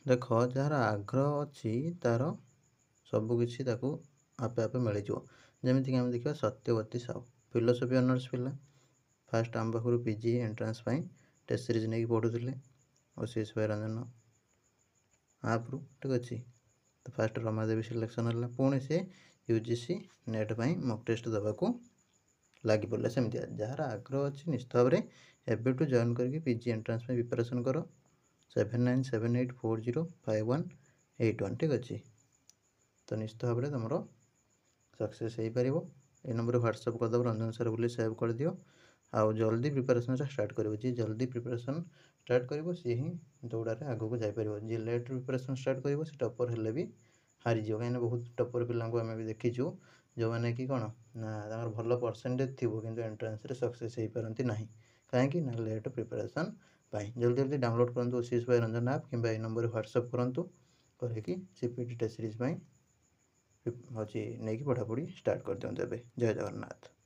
देख जार आग्रह अच्छी तार सबकि आपे आपे मिल जमीक आम देखा सत्यवती साहू फिलोसफी ऑनर्स पिला फास्ट आम पाखु पीजी एंट्रांस टेस्ट सीरीज नहीं पढ़ुले ओसीएस रंजन आप्रु ठीक अच्छे। तो फास्ट रमादेवी सिलेक्शन है पुणी से यूजीसी नेट मॉक टेस्ट देवाक लगी पड़े सेमती जार आग्रह अच्छी निश्चित भाव में एबेठू जॉइन करके पीजी एंट्रांस प्रिपरेशन कर 7978405181 ठीक अच्छे। तो निश्चित भाव में तुम सक्सेस हो पार ये नंबर व्हाट्सअप करदेव रंजन सर बोली सेव कर दियो आउ जल्दी प्रिपरेशन स्टार्ट कर जी जल्दी प्रिपरेशन स्टार्ट कर सी ही दौड़े आगू जापर जी लेट प्रिपरेशन स्टार्ट कर टपर हेल्ले भी हारीज कहीं बहुत टपर पिला आम भी देखीचु जो मैंने कि कौन ना भल परसेंटेज थी कि एंट्रांस सक्सेस हो पारती ना कहीं लेट प्रिपरेशन जल्दी जल्दी डाउनलोड करूँ ओसीएस बाय रंजन ऐप कि नंबर व्हाट्सअप करूँ करके सीपीटी टेस्ट सीरीज हूँ नहीं पढ़ापढ़ी स्टार्ट कर दिखाते जय जगन्नाथ।